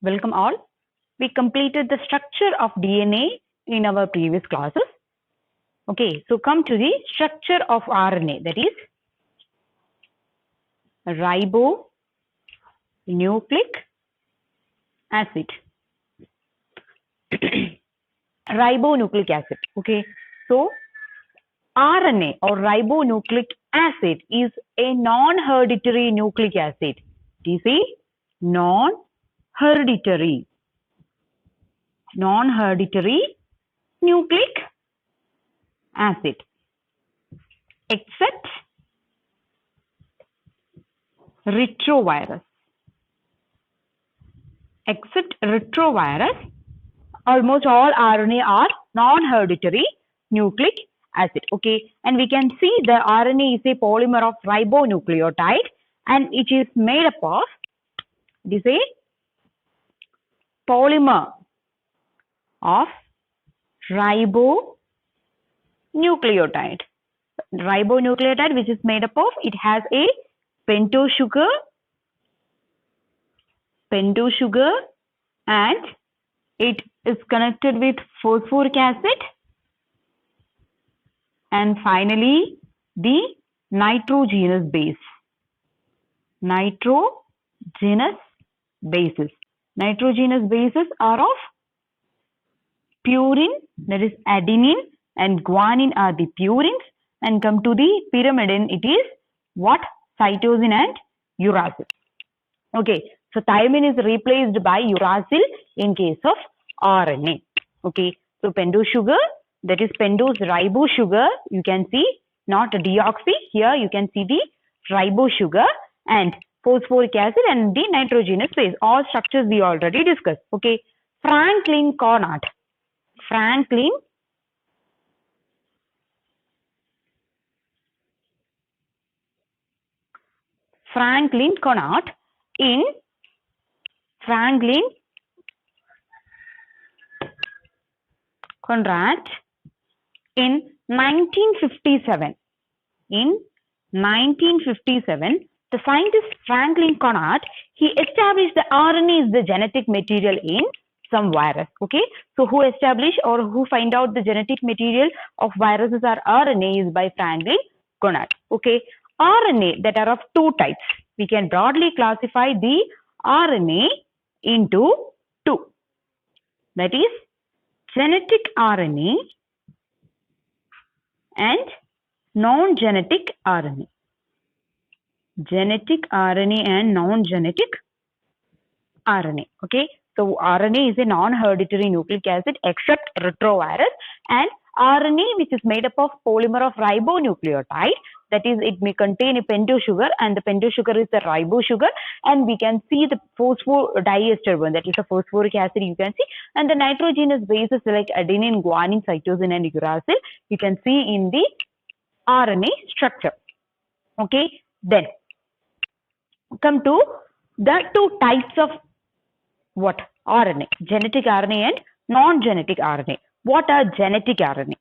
Welcome all. We completed the structure of DNA in our previous classes. Okay, so come to the structure of RNA, that is ribonucleic acid. Ribonucleic acid. Okay, so RNA or ribonucleic acid is a non-hereditary nucleic acid. It is a non-hereditary nucleic acid, except retrovirus. Almost all RNA are non-hereditary nucleic acid. Okay, and we can see the RNA is a polymer of ribonucleotide, and it is made up of, it is a polymer of ribonucleotide. Ribonucleotide, which is made up of, it has a pentose sugar, and it is connected with phosphoric acid, and finally the nitrogenous base. Nitrogenous bases are of purine, that is adenine, and guanine are the purines, and come to the pyrimidine, it is what? Cytosine and uracil. Okay, so thymine is replaced by uracil in case of RNA. Okay, so pentose sugar, that is pentose ribose sugar, you can see, not deoxy, here you can see the ribose sugar, and phosphoric acid and the nitrogenous base. All structures we already discussed. Okay, Franklin Conant in Franklin Conant in 1957. The scientist Franklin Conant, he established the RNA is the genetic material in some virus. Okay, so who established or who find out the genetic material of viruses or RNA is by Franklin Conant. Okay, RNA that are of two types. We can broadly classify the RNA into two. That is genetic RNA and non-genetic RNA. Genetic RNA and non-genetic RNA. Okay, so RNA is a non-hereditary nucleic acid except retrovirus, and RNA, which is made up of polymer of ribonucleotide, that is, it may contain a pentose sugar, and the pentose sugar is the ribose sugar, and we can see the phosphodiester one, that is a phosphoric acid, you can see, and the nitrogenous bases like adenine, guanine, cytosine, and uracil, you can see in the RNA structure. Okay, then come to the two types of what? RNA, genetic RNA and non-genetic RNA. What are genetic RNA?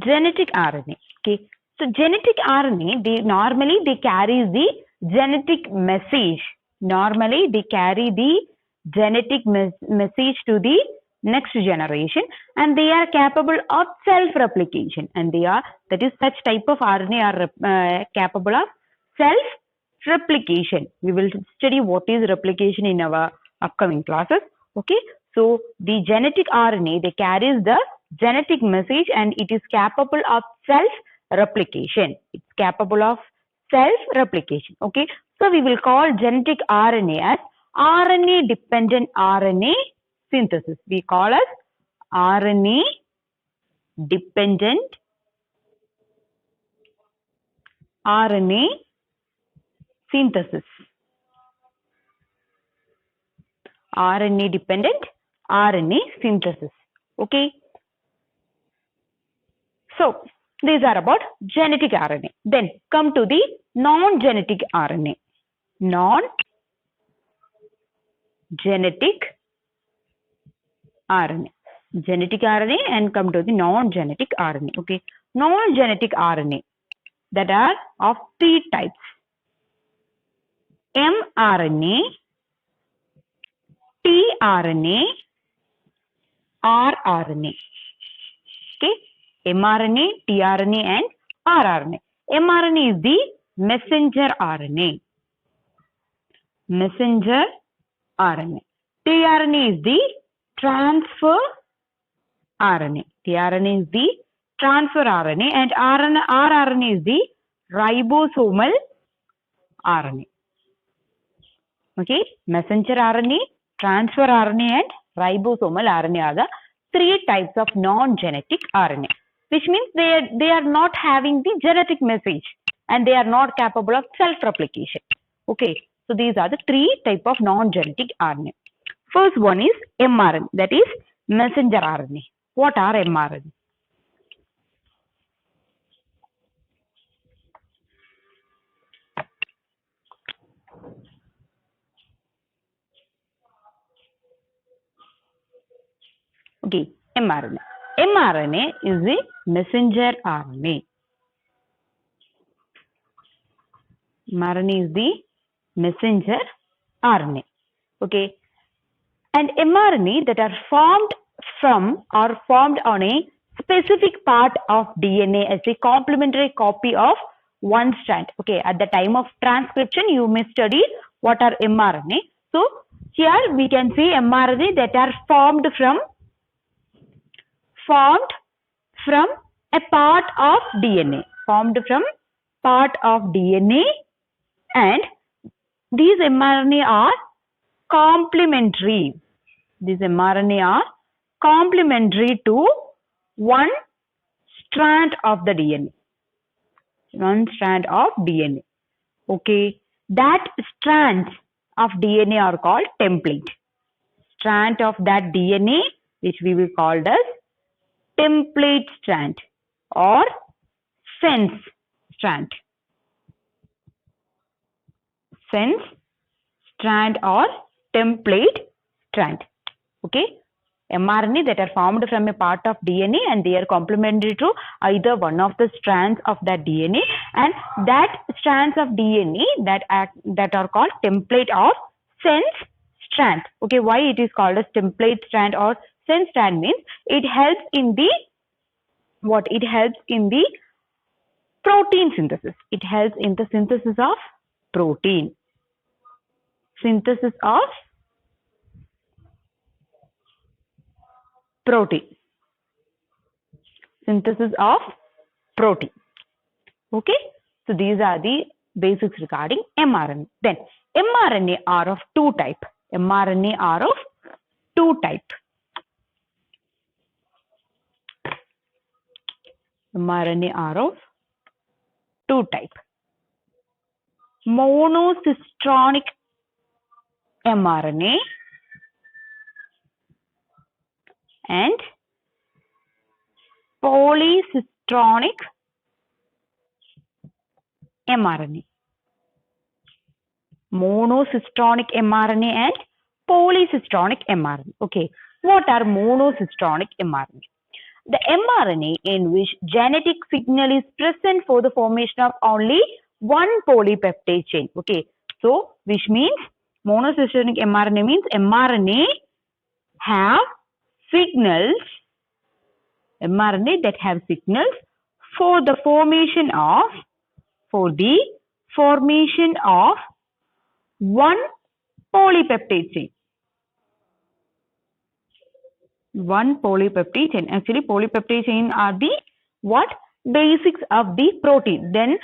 Genetic RNA. Okay, so genetic RNA, they carry the genetic message. They carry the genetic message to the next generation, and they are capable of self-replication, and that is, such type of RNA are capable of self-replication. We will study what is replication in our upcoming classes. Okay, so the genetic RNA, they carries the genetic message, and it is capable of self-replication. Okay, so we will call genetic RNA as RNA dependent RNA synthesis. We call as RNA dependent RNA synthesis. RNA dependent RNA synthesis. Okay, so these are about genetic RNA. Then come to the non-genetic RNA. non-genetic RNA. Genetic RNA and come to the non-genetic RNA. Okay, non-genetic RNA that are of three types: mRNA, tRNA, rRNA. Okay, mRNA, tRNA, and rRNA. mRNA is the messenger RNA. Messenger RNA. tRNA is the transfer RNA. tRNA is the transfer RNA, and rRNA is the ribosomal RNA. Okay, messenger RNA, transfer RNA, and ribosomal RNA are the three types of non-genetic RNA, which means they are not having the genetic message and they are not capable of self-replication. Okay, so these are the three types of non-genetic RNA. First one is mRNA, that is messenger RNA. What are mRNA? Okay, mRNA. mRNA is the messenger RNA. mRNA is the messenger RNA. Okay, and mRNA that are formed from or formed on a specific part of DNA as a complementary copy of one strand. Okay, at the time of transcription, you may study what are mRNA. So here we can see mRNA that are formed from a part of DNA, formed from part of DNA, and these mRNA are complementary. These mRNA are complementary to one strand of the DNA. One strand of DNA. Okay, that strands of DNA are called template. Strand of that DNA, which we will call as template strand or sense strand. Sense strand or template strand. Okay, mRNA that are formed from a part of DNA and they are complementary to either one of the strands of that DNA, and that strands of DNA that are called template or sense strand. Okay, why it is called as template strand or sense strand means it helps in the what? It helps in the protein synthesis. It helps in the synthesis of protein. Synthesis of protein. Synthesis of protein. Okay, so these are the basics regarding mRNA. Then mRNA are of two type. mRNA are of two type. mRNA are of two type. Monocistronic mRNA and polycistronic mRNA. Monocistronic mRNA and polycistronic mRNA. Okay, what are monocistronic mRNA? The mRNA in which genetic signal is present for the formation of only one polypeptide chain. Okay, so which means monocistronic mRNA means mRNA have signals, mRNA that have signals for the formation of one polypeptide chain. One polypeptide chain. Actually, polypeptide chain are the what? Basics of the protein. Then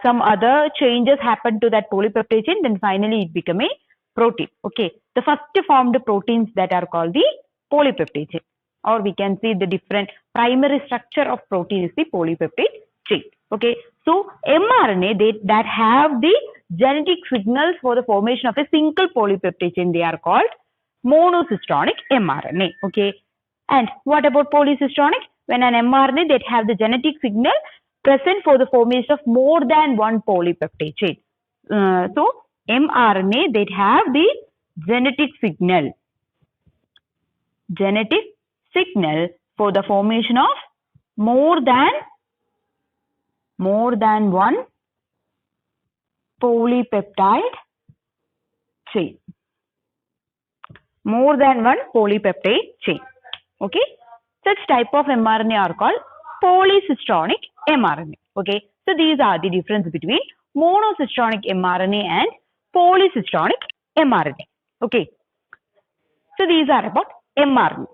some other changes happen to that polypeptide chain. Then finally it become a protein. Okay. The first formed proteins that are called the polypeptide chain. Or we can see the different primary structure of protein is the polypeptide chain. Okay. So mRNA that have the genetic signals for the formation of a single polypeptide chain, they are called monocistronic mRNA. Okay. And what about polycistronic? When an mRNA that have the genetic signal present for the formation of more than one polypeptide chain. So mRNA that have the genetic signal for the formation of more than one polypeptide chain. More than one polypeptide chain. Okay. Such type of mRNA are called polycystonic mRNA. Okay. So these are the difference between monocystonic mRNA and polycystonic mRNA. Okay. So these are about mRNA.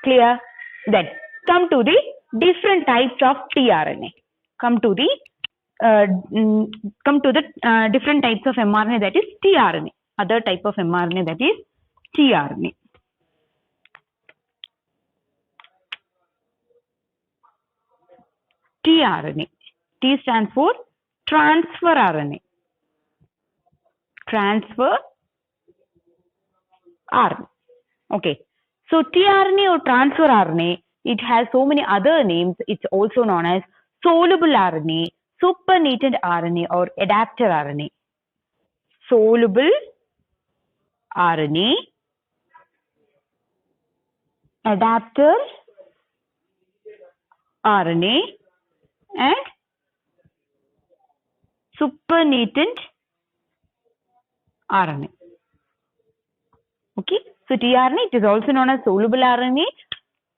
Clear? Then come to the different types of tRNA. Come to the different types of mRNA, that is tRNA. Other type of mRNA, that is tRNA. tRNA. T stands for transfer RNA. Transfer RNA. Okay. So tRNA or transfer RNA, it has so many other names. It's also known as soluble RNA, supernatant RNA, or adapter RNA. Soluble RNA, adapter RNA, and supernatant RNA. Okay. So tRNA, it is also known as soluble RNA,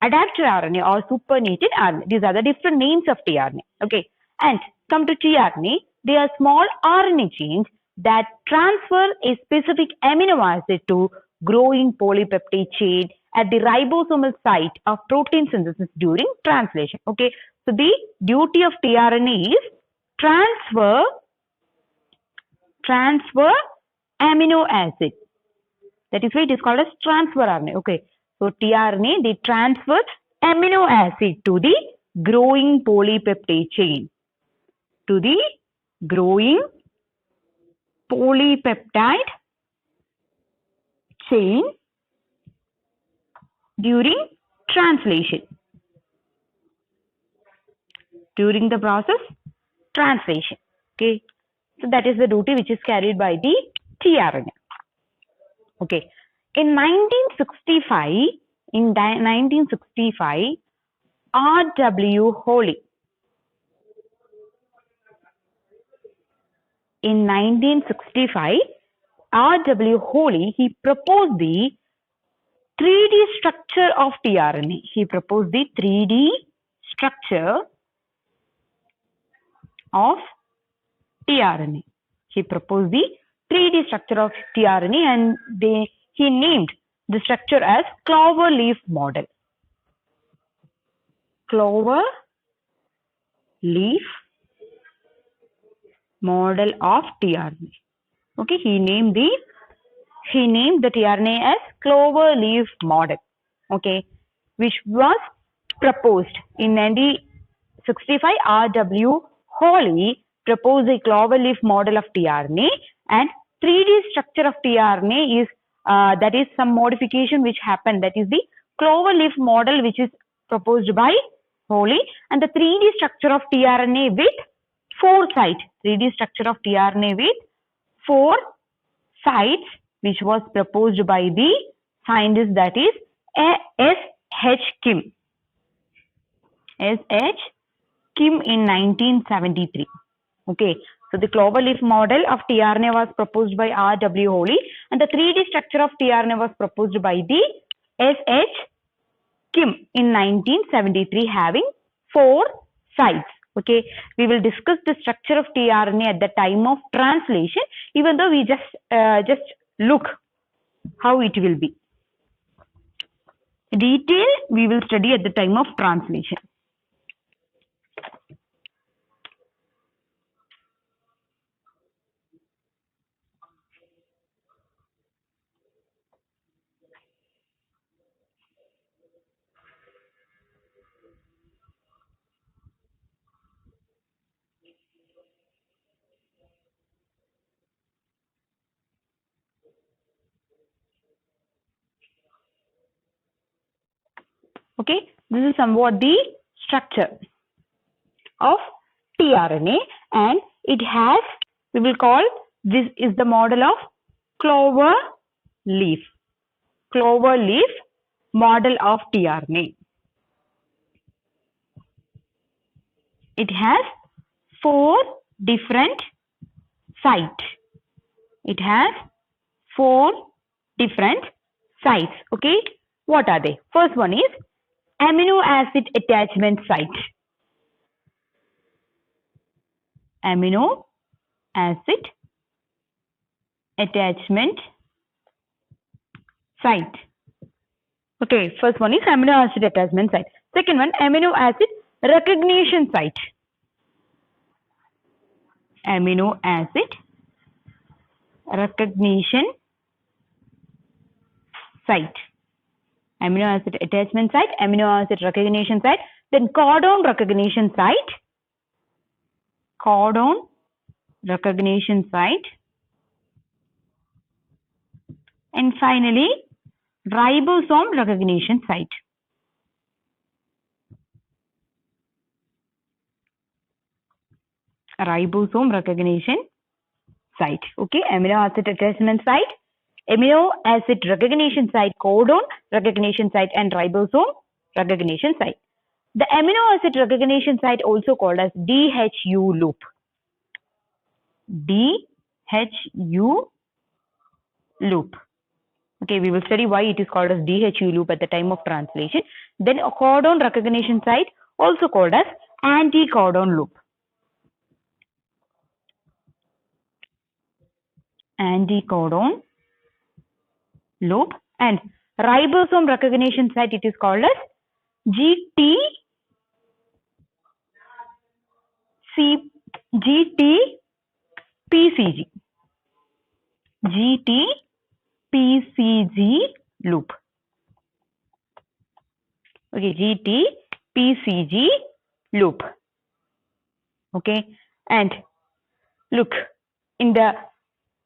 adapter RNA, or supernatant RNA. These are the different names of tRNA. Okay. And come to tRNA, they are small RNA chains that transfer a specific amino acid to growing polypeptide chain at the ribosomal site of protein synthesis during translation. Okay. So the duty of tRNA is transfer amino acid. That is why it is called as transfer RNA. Okay. So tRNA, they transfer amino acid to the growing polypeptide chain. To the growing polypeptide chain during translation. During the process translation. Okay. So that is the duty which is carried by the tRNA. Okay. In 1965, R.W. Holey. In 1965, R.W. Holey, he proposed the 3D structure of tRNA. He proposed the 3D structure of tRNA. He proposed the 3D structure of tRNA, and he named the structure as clover leaf model. Clover leaf model of tRNA. Okay, he named the tRNA as clover leaf model. Okay, which was proposed in 1965. R.W. Holey proposed a clover leaf model of tRNA, and 3D structure of tRNA is that is some modification which happened. That is the clover leaf model which is proposed by Holey, and the 3D structure of tRNA with 4 sites. 3D structure of tRNA with 4 sites, which was proposed by the scientist, that is S.H. Kim. S.H. Kim in 1973. Okay. So the clover leaf model of tRNA was proposed by R.W. Holey, and the 3D structure of tRNA was proposed by the S.H. Kim in 1973, having 4 sites. Okay, we will discuss the structure of tRNA at the time of translation, even though we just look how it will be. Detail we will study at the time of translation. Okay, this is somewhat the structure of tRNA, and it has, we will call This is the model of clover leaf. Clover leaf model of tRNA. It has 4 different sites. It has 4 different sites. Okay, what are they? First one is amino acid attachment site. Amino acid attachment site. Okay, first one is amino acid attachment site. Second one, amino acid recognition site. Amino acid recognition site. Amino acid attachment site, amino acid recognition site, then codon recognition site, codon recognition site, and finally ribosome recognition site. Ribosome recognition site. Okay, amino acid attachment site, amino acid recognition site, codon recognition site, and ribosome recognition site. The amino acid recognition site also called as DHU loop. DHU loop. Okay, we will study why it is called as DHU loop at the time of translation. Then a codon recognition site also called as anticodon loop. Anticodon loop, and ribosome recognition site it is called as GTPCG. GTPCG loop. Okay, GTPCG loop. Okay, and look in the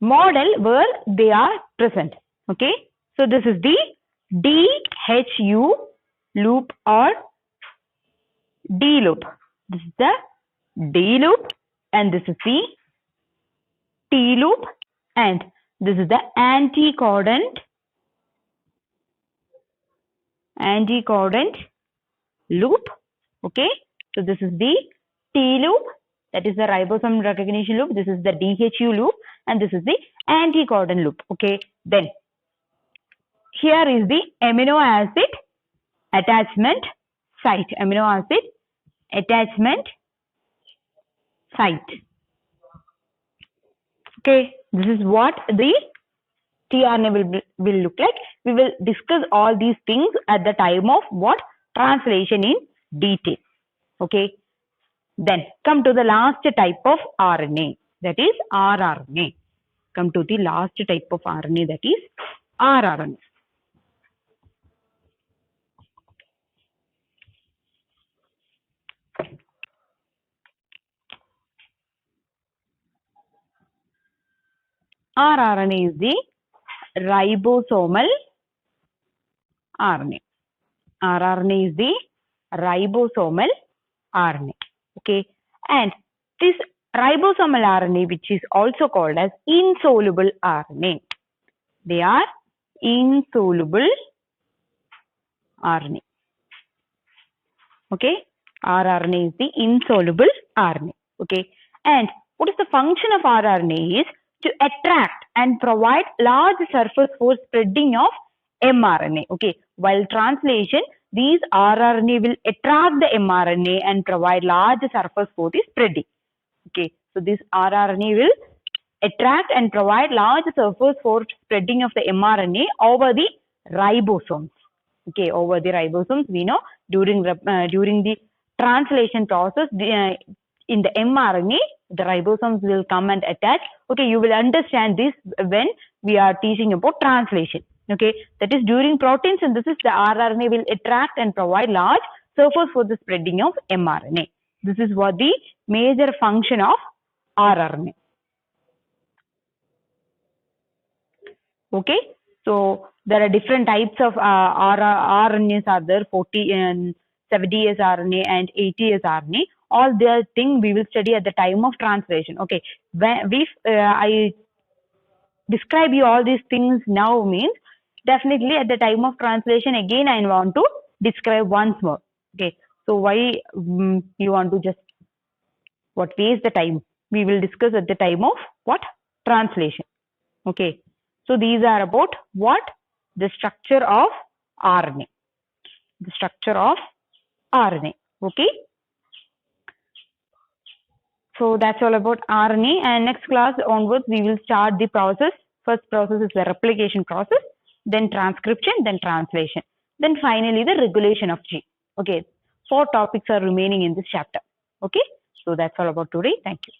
model where they are present. Okay, so this is the DHU loop or D loop. This is the D loop, and this is the T loop, and this is the anticodon loop. Okay, so this is the T loop, that is the ribosome recognition loop. This is the DHU loop, and this is the anticodon loop. Okay, then here is the amino acid attachment site. Amino acid attachment site. Okay, this is what the tRNA will look like. We will discuss all these things at the time of what? Translation in detail. Okay, then come to the last type of RNA, that is rRNA. Come to the last type of RNA, that is rRNA. rRNA is the ribosomal RNA. rRNA is the ribosomal RNA. Okay, and this ribosomal RNA, which is also called as insoluble RNA. They are insoluble RNA. Okay, rRNA is the insoluble RNA. Okay, and what is the function of rRNA is to attract and provide large surface for spreading of mRNA. Okay, while translation, these rRNA will attract the mRNA and provide large surface for the spreading. Okay, so this rRNA will attract and provide large surface for spreading of the mRNA over the ribosomes. Okay, over the ribosomes, we know during the translation process, in the mRNA, the ribosomes will come and attach. Okay, you will understand this when we are teaching about translation. Okay, that is during protein synthesis, the rRNA will attract and provide large surface for the spreading of mRNA. This is what the major function of rRNA. Okay, so there are different types of RNAs are there, 40 and 70S RNA and 80S RNA. All the things we will study at the time of translation. Okay, when I describe you all these things now means definitely at the time of translation again I want to describe once more. Okay, so why you want to just what waste the time? We will discuss at the time of what? Translation. Okay, so these are about what? The structure of RNA. The structure of RNA. Okay, so that's all about RNA, and next class onwards we will start the process. First process is the replication process, then transcription, then translation, then finally the regulation of gene. Okay, 4 topics are remaining in this chapter. Okay, so that's all about today. Thank you.